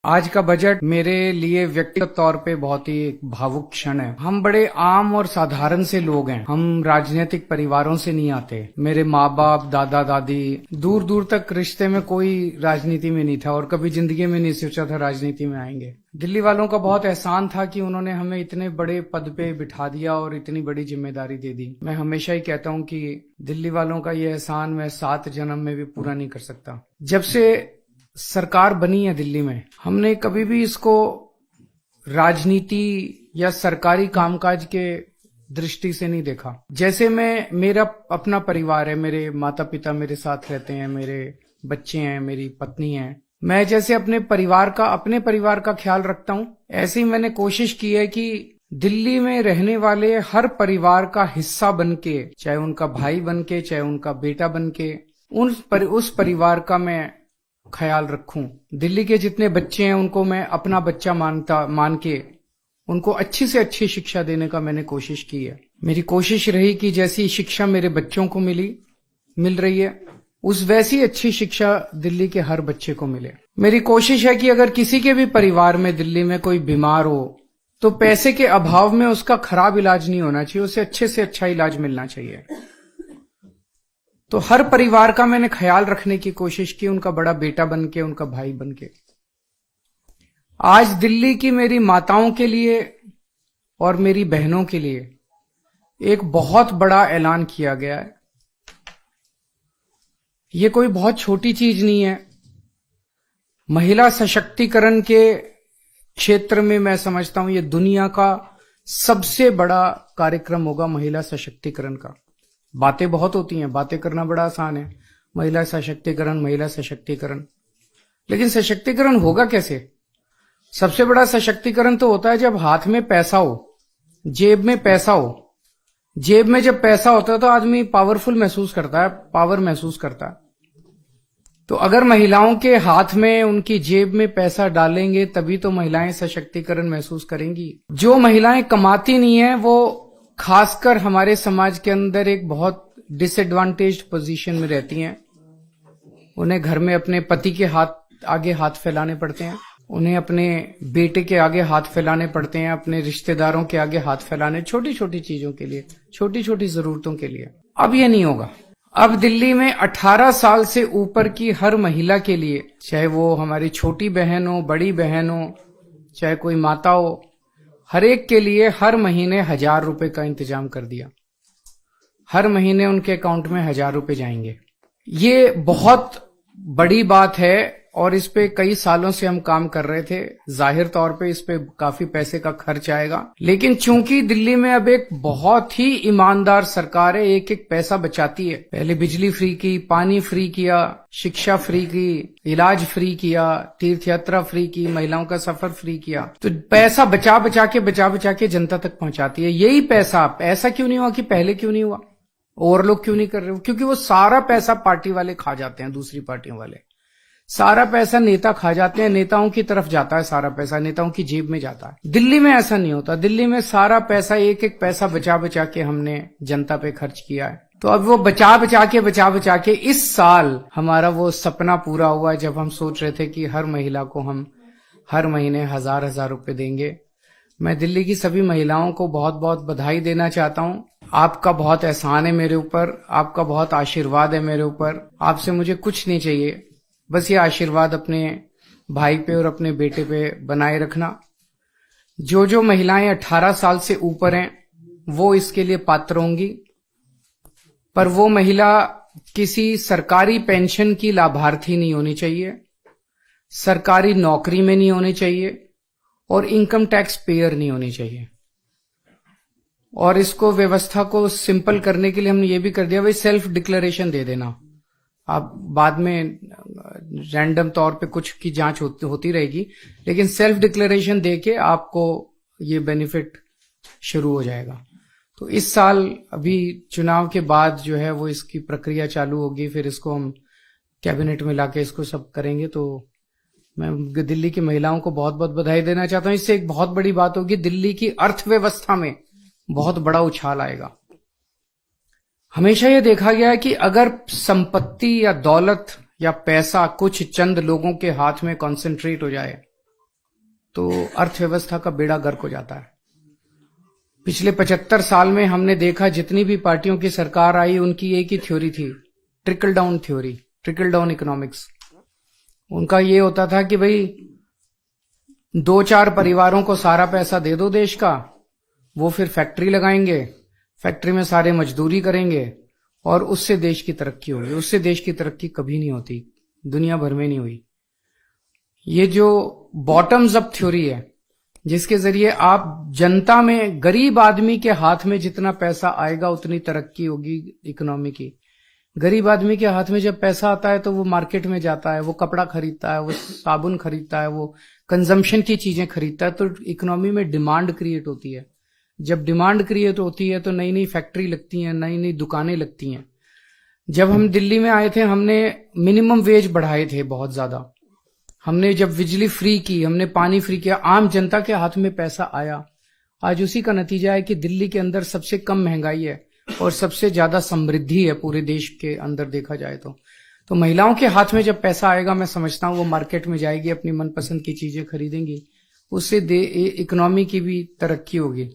आज का बजट मेरे लिए व्यक्तिगत तौर पे बहुत ही एक भावुक क्षण है। हम बड़े आम और साधारण से लोग हैं। हम राजनीतिक परिवारों से नहीं आते। मेरे माँ बाप, दादा दादी, दूर दूर तक रिश्ते में कोई राजनीति में नहीं था और कभी जिंदगी में नहीं सोचा था राजनीति में आएंगे। दिल्ली वालों का बहुत एहसान था कि उन्होंने हमें इतने बड़े पद पे बिठा दिया और इतनी बड़ी जिम्मेदारी दे दी। मैं हमेशा ही कहता हूँ कि दिल्ली वालों का ये एहसान मैं 7 जन्म में भी पूरा नहीं कर सकता। जब से सरकार बनी है दिल्ली में, हमने कभी भी इसको राजनीति या सरकारी कामकाज के दृष्टि से नहीं देखा। जैसे मेरा अपना परिवार है, मेरे माता पिता मेरे साथ रहते हैं, मेरे बच्चे हैं, मेरी पत्नी है। मैं जैसे अपने परिवार का ख्याल रखता हूं, ऐसे ही मैंने कोशिश की है कि दिल्ली में रहने वाले हर परिवार का हिस्सा बनके, चाहे उनका भाई बनके, चाहे उनका बेटा बनके, उस परिवार का मैं ख्याल रखूं। दिल्ली के जितने बच्चे हैं उनको मैं अपना बच्चा मान के उनको अच्छी से अच्छी शिक्षा देने का मैंने कोशिश की है। मेरी कोशिश रही कि जैसी शिक्षा मेरे बच्चों को मिल रही है, उस वैसी अच्छी शिक्षा दिल्ली के हर बच्चे को मिले। मेरी कोशिश है कि अगर किसी के भी परिवार में दिल्ली में कोई बीमार हो तो पैसे के अभाव में उसका खराब इलाज नहीं होना चाहिए, उसे अच्छे से अच्छा इलाज मिलना चाहिए। तो हर परिवार का मैंने ख्याल रखने की कोशिश की, उनका बड़ा बेटा बनके, उनका भाई बनके। आज दिल्ली की मेरी माताओं के लिए और मेरी बहनों के लिए एक बहुत बड़ा ऐलान किया गया है। ये कोई बहुत छोटी चीज नहीं है। महिला सशक्तिकरण के क्षेत्र में मैं समझता हूं ये दुनिया का सबसे बड़ा कार्यक्रम होगा महिला सशक्तिकरण का। बातें बहुत होती हैं, बातें करना बड़ा आसान है, महिला सशक्तिकरण, लेकिन सशक्तिकरण होगा कैसे? सबसे बड़ा सशक्तिकरण तो होता है जब हाथ में पैसा हो, जेब में पैसा हो। जेब में जब पैसा होता है तो आदमी पावरफुल महसूस करता है, पावर महसूस करता है। तो अगर महिलाओं के हाथ में, उनकी जेब में पैसा डालेंगे तभी तो महिलाएं सशक्तिकरण महसूस करेंगी। जो महिलाएं कमाती नहीं है वो खासकर हमारे समाज के अंदर एक बहुत डिसएडवांटेज्ड पोजीशन में रहती हैं। उन्हें घर में अपने पति के आगे हाथ फैलाने पड़ते हैं, उन्हें अपने बेटे के आगे हाथ फैलाने पड़ते हैं, अपने रिश्तेदारों के आगे हाथ फैलाने, छोटी छोटी चीजों के लिए, छोटी छोटी जरूरतों के लिए। अब ये नहीं होगा। अब दिल्ली में 18 साल से ऊपर की हर महिला के लिए, चाहे वो हमारी छोटी बहन हो, बड़ी बहन हो, चाहे कोई माता हो, हर एक के लिए हर महीने 1000 रुपए का इंतजाम कर दिया। हर महीने उनके अकाउंट में 1000 रुपए जाएंगे। ये बहुत बड़ी बात है और इस पे कई सालों से हम काम कर रहे थे। जाहिर तौर पे इस पे काफी पैसे का खर्च आएगा, लेकिन चूंकि दिल्ली में अब एक बहुत ही ईमानदार सरकार है, एक एक पैसा बचाती है। पहले बिजली फ्री की, पानी फ्री किया, शिक्षा फ्री की, इलाज फ्री किया, तीर्थ यात्रा फ्री की, महिलाओं का सफर फ्री किया। तो पैसा बचा बचा के जनता तक पहुंचाती है। यही पैसा, ऐसा क्यों नहीं हुआ कि पहले क्यों नहीं हुआ, और लोग क्यों नहीं कर रहे हो? क्योंकि वो सारा पैसा पार्टी वाले खा जाते हैं, दूसरी पार्टियों वाले सारा पैसा नेता खा जाते हैं, नेताओं की तरफ जाता है, सारा पैसा नेताओं की जेब में जाता है। दिल्ली में ऐसा नहीं होता। दिल्ली में सारा पैसा, एक एक पैसा बचा के हमने जनता पे खर्च किया है। तो अब वो बचा के इस साल हमारा वो सपना पूरा हुआ जब हम सोच रहे थे कि हर महिला को हम हर महीने 1000 रुपए देंगे। मैं दिल्ली की सभी महिलाओं को बहुत बहुत बधाई देना चाहता हूं। आपका बहुत एहसान है मेरे ऊपर, आपका बहुत आशीर्वाद है मेरे ऊपर। आपसे मुझे कुछ नहीं चाहिए, बस ये आशीर्वाद अपने भाई पे और अपने बेटे पे बनाए रखना। जो महिलाएं 18 साल से ऊपर हैं वो इसके लिए पात्र होंगी, पर वो महिला किसी सरकारी पेंशन की लाभार्थी नहीं होनी चाहिए, सरकारी नौकरी में नहीं होनी चाहिए और इनकम टैक्स पेयर नहीं होनी चाहिए। और इसको व्यवस्था को सिंपल करने के लिए हमने ये भी कर दिया, भाई सेल्फ डिक्लेरेशन दे देना। आप बाद में रैंडम तौर पे कुछ की जांच होती रहेगी, लेकिन सेल्फ डिक्लेरेशन देके आपको ये बेनिफिट शुरू हो जाएगा। तो इस साल अभी चुनाव के बाद जो है वो इसकी प्रक्रिया चालू होगी, फिर इसको हम कैबिनेट में लाके इसको सब करेंगे। तो मैं दिल्ली की महिलाओं को बहुत बहुत बधाई देना चाहता हूं। इससे एक बहुत बड़ी बात होगी, दिल्ली की अर्थव्यवस्था में बहुत बड़ा उछाल आएगा। हमेशा यह देखा गया है कि अगर संपत्ति या दौलत या पैसा कुछ चंद लोगों के हाथ में कॉन्सेंट्रेट हो जाए तो अर्थव्यवस्था का बेड़ा गर्क हो जाता है। पिछले 75 साल में हमने देखा जितनी भी पार्टियों की सरकार आई उनकी एक ही थ्योरी थी, trickle down theory, trickle down economics. उनका ये होता था कि भाई 2-4 परिवारों को सारा पैसा दे दो देश का, वो फिर फैक्ट्री लगाएंगे, फैक्ट्री में सारे मजदूरी करेंगे और उससे देश की तरक्की होगी। उससे देश की तरक्की कभी नहीं होती, दुनिया भर में नहीं हुई। ये जो बॉटम्स अप थ्योरी है, जिसके जरिए आप जनता में, गरीब आदमी के हाथ में जितना पैसा आएगा उतनी तरक्की होगी इकोनॉमी की। गरीब आदमी के हाथ में जब पैसा आता है तो वो मार्केट में जाता है, वो कपड़ा खरीदता है, वो साबुन खरीदता है, वो कंजम्पशन की चीजें खरीदता है, तो इकोनॉमी में डिमांड क्रिएट होती है। जब डिमांड क्रिएट होती है तो नई नई फैक्ट्री लगती हैं, नई नई दुकानें लगती हैं। जब हम दिल्ली में आए थे हमने मिनिमम वेज बढ़ाए थे बहुत ज्यादा। हमने जब बिजली फ्री की, हमने पानी फ्री किया, आम जनता के हाथ में पैसा आया। आज उसी का नतीजा है कि दिल्ली के अंदर सबसे कम महंगाई है और सबसे ज्यादा समृद्धि है पूरे देश के अंदर देखा जाए तो महिलाओं के हाथ में जब पैसा आएगा, मैं समझता हूं वो मार्केट में जाएगी, अपनी मनपसंद की चीजें खरीदेंगी, उससे इकोनॉमी की भी तरक्की होगी।